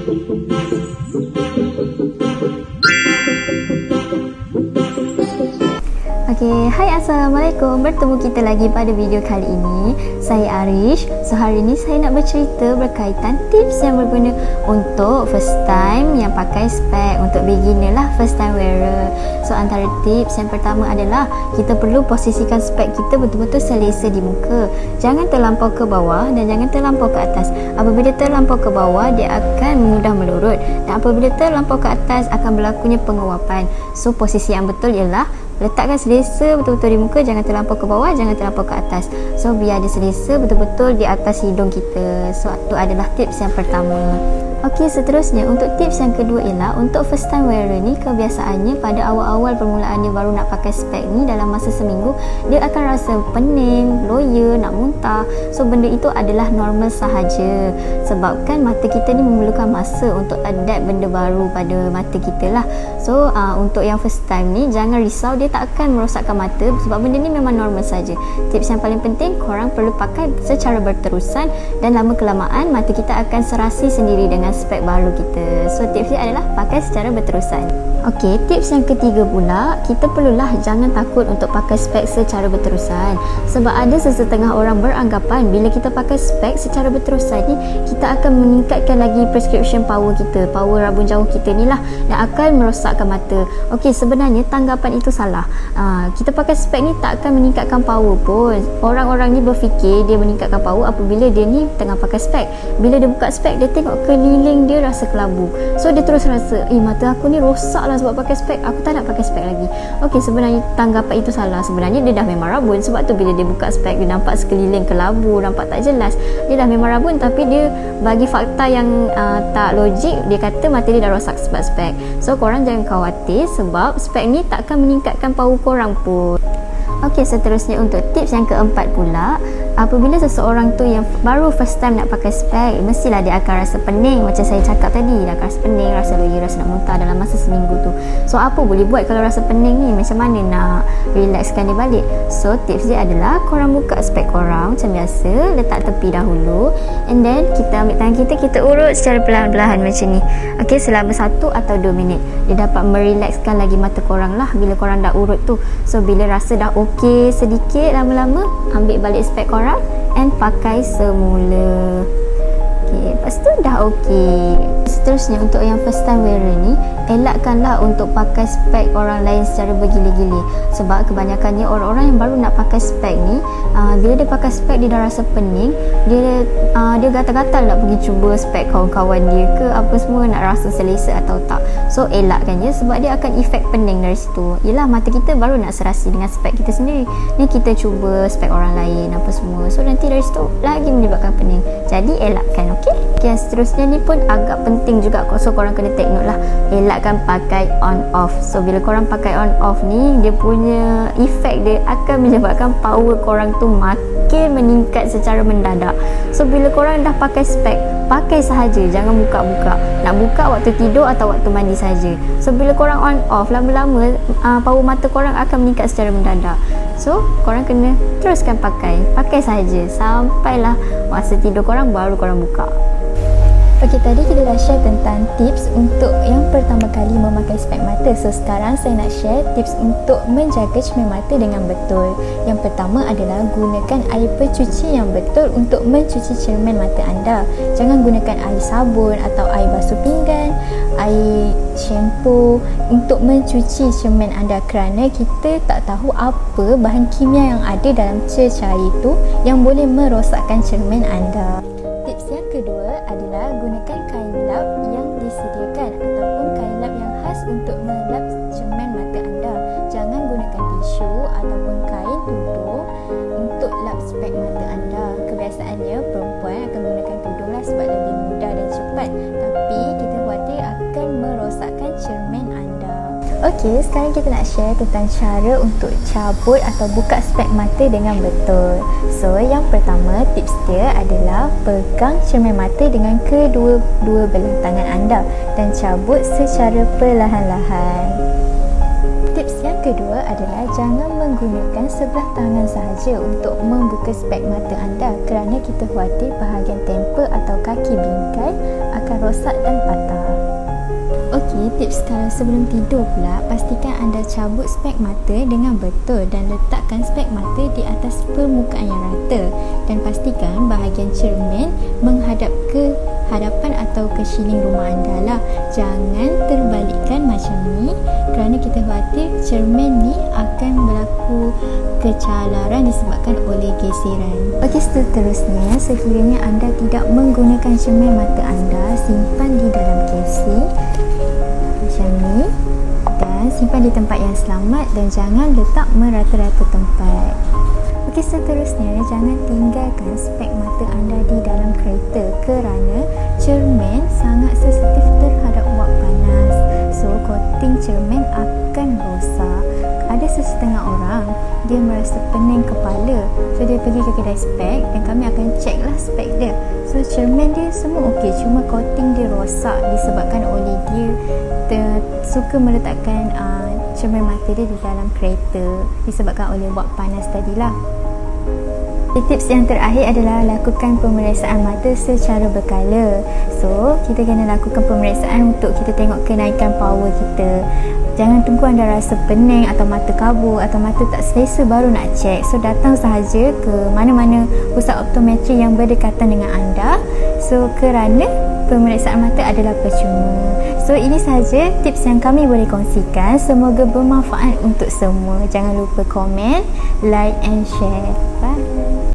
Okay, hai Assalamualaikum. Bertemu kita lagi pada video kali ini. Saya Arish. So hari ini saya nak bercerita berkaitan tips yang berguna untuk first time yang pakai spek, untuk beginner lah, first time wearer. So antara tips yang pertama adalah kita perlu posisikan spek kita betul-betul selesa di muka. Jangan terlampau ke bawah dan jangan terlampau ke atas. Apabila terlampau ke bawah, dia akan mudah melurut, dan apabila terlampau ke atas akan berlakunya penguapan. So posisi yang betul ialah letakkan selesa betul-betul di muka, jangan terlampau ke bawah, jangan terlampau ke atas. So biar dia selesa betul-betul di atas hidung kita. So itu adalah tips yang pertama. Okey, seterusnya untuk tips yang kedua ialah untuk first time wearer ni, kebiasaannya pada awal-awal permulaan dia baru nak pakai spek ni, dalam masa seminggu dia akan rasa pening, loya, nak muntah. So benda itu adalah normal sahaja, sebabkan mata kita ni memerlukan masa untuk adapt benda baru pada mata kita lah. So untuk yang first time ni jangan risau, dia tak akan merosakkan mata sebab benda ni memang normal saja. Tips yang paling penting, korang perlu pakai secara berterusan dan lama kelamaan mata kita akan serasi sendiri dengan spek baru kita. So tips dia adalah pakai secara berterusan. Okey, tips yang ketiga pula, kita perlulah jangan takut untuk pakai spek secara berterusan, sebab ada sesetengah orang beranggapan bila kita pakai spek secara berterusan ni, kita akan meningkatkan lagi prescription power kita, power rabun jauh kita ni lah, dan akan merosakkan mata. Okey, sebenarnya tanggapan itu salah. Kita pakai spek ni tak akan meningkatkan power pun. Orang-orang ni berfikir dia meningkatkan power apabila dia ni tengah pakai spek. Bila dia buka spek, dia tengok keliling dia rasa kelabu. So dia terus rasa, mata aku ni rosak lah sebab pakai spek, aku tak nak pakai spek lagi. Okey, sebenarnya tanggapan itu salah. Sebenarnya dia dah memang rabun, sebab tu bila dia buka spek dia nampak sekeliling kelabu, nampak tak jelas. Dia dah memang rabun, tapi dia bagi fakta yang tak logik. Dia kata mata dia dah rosak sebab spek. So korang jangan khawatir, sebab spek ni tak akan meningkatkan power korang pun. Okey, seterusnya untuk tips yang keempat pula, apabila seseorang tu yang baru first time nak pakai spek, mestilah dia akan rasa pening. Macam saya cakap tadi, dia akan rasa pening, rasa loya, rasa nak muntah dalam masa seminggu tu. So apa boleh buat kalau rasa pening ni? Macam mana nak relaxkan dia balik? So tips dia adalah korang buka spek korang macam biasa, letak tepi dahulu, and then kita ambil tangan kita, kita urut secara perlahan-lahan macam ni. Okey, selama 1 atau 2 minit. Dia dapat merelaxkan lagi mata korang lah bila korang dah urut tu. So bila rasa dah okey sedikit, lama-lama ambil balik spek korang and pakai semula. Okay, lepas tu dah okey. Seterusnya untuk yang first time wearer ni, elakkanlah untuk pakai spek orang lain secara bergila-gila, sebab kebanyakannya orang-orang yang baru nak pakai spek ni, bila dia pakai spek dia dah rasa pening, dia gatal-gatal nak pergi cuba spek kawan-kawan dia ke apa semua, nak rasa selesa atau tak. So elakkan je, sebab dia akan efek pening dari situ. Yelah, mata kita baru nak serasi dengan spek kita sendiri, ni kita cuba spek orang lain apa semua, so nanti dari situ lagi menyebabkan pening. Jadi elakkan. Okey, yang seterusnya ni pun agak penting juga, so korang kena take note lah. Elakkan pakai on off. So bila korang pakai on off ni, dia punya efek dia akan menyebabkan power korang tu makin meningkat secara mendadak. So bila korang dah pakai spek, pakai sahaja, jangan buka-buka. Nak buka waktu tidur atau waktu mandi saja. So bila korang on off, lama-lama power mata korang akan meningkat secara mendadak. So korang kena teruskan pakai sahaja sampailah masa tidur korang, baru korang buka. Okey, tadi kita dah share tentang tips untuk yang pertama kali memakai spek mata. So sekarang saya nak share tips untuk menjaga cermin mata dengan betul. Yang pertama adalah gunakan air pencuci yang betul untuk mencuci cermin mata anda. Jangan gunakan air sabun atau air basuh pinggan, air shampoo untuk mencuci cermin anda, kerana kita tak tahu apa bahan kimia yang ada dalam cecair itu yang boleh merosakkan cermin anda. Tips yang kedua adalah gunakan kain lap yang disediakan ataupun kain lap yang khas untuk melap cermin mata anda. Jangan gunakan tisu ataupun kain tudung untuk lap spek mata anda. Kebiasaannya perempuan akan gunakan tudung lah sebab lebih mudah dan cepat, tapi kita khawatir akan merosakkan cermin anda. Okey, sekarang kita nak share tentang cara untuk cabut atau buka spek mata dengan betul. So, yang pertama, tips dia adalah pegang cermin mata dengan kedua-dua belah tangan anda dan cabut secara perlahan-lahan. Tips yang kedua adalah jangan menggunakan sebelah tangan sahaja untuk membuka spek mata anda kerana kita khawatir bahagian temper atau kaki bingkai akan rosak dan patah. Okey, tips kalau sebelum tidur pula, pastikan anda cabut spek mata dengan betul dan letakkan spek mata di atas permukaan yang rata dan pastikan bahagian cermin menghadap ke hadapan atau ke siling rumah anda lah. Jangan terbalikkan macam ni kerana kita khawatir cermin ni akan berlaku kecalaran disebabkan oleh geseran. Okey, seterusnya sekiranya anda tidak menggunakan cermin mata anda, simpan di dalam casing macam ni dan simpan di tempat yang selamat dan jangan letak merata-rata tempat. Okey, seterusnya jangan tinggalkan spek mata anda di dalam kereta kerana cermin sangat sensitif terhadap uap panas. So, coating cermin akan rosak. Ada sesetengah orang dia merasa pening kepala, so dia pergi ke kedai spek dan kami akan cek lah spek dia. So cermin dia semua okey, cuma coating dia rosak disebabkan oleh dia suka meletakkan cermin mata dia di dalam kereta disebabkan oleh uap panas tadilah. Tips yang terakhir adalah lakukan pemeriksaan mata secara berkala. So, kita kena lakukan pemeriksaan untuk kita tengok kenaikan power kita. Jangan tunggu anda rasa pening atau mata kabur atau mata tak selesa baru nak cek. So, datang sahaja ke mana-mana pusat optometri yang berdekatan dengan anda. So, kerana pemeriksaan mata adalah percuma. So, ini sahaja tips yang kami boleh kongsikan. Semoga bermanfaat untuk semua. Jangan lupa komen, like and share. Bye.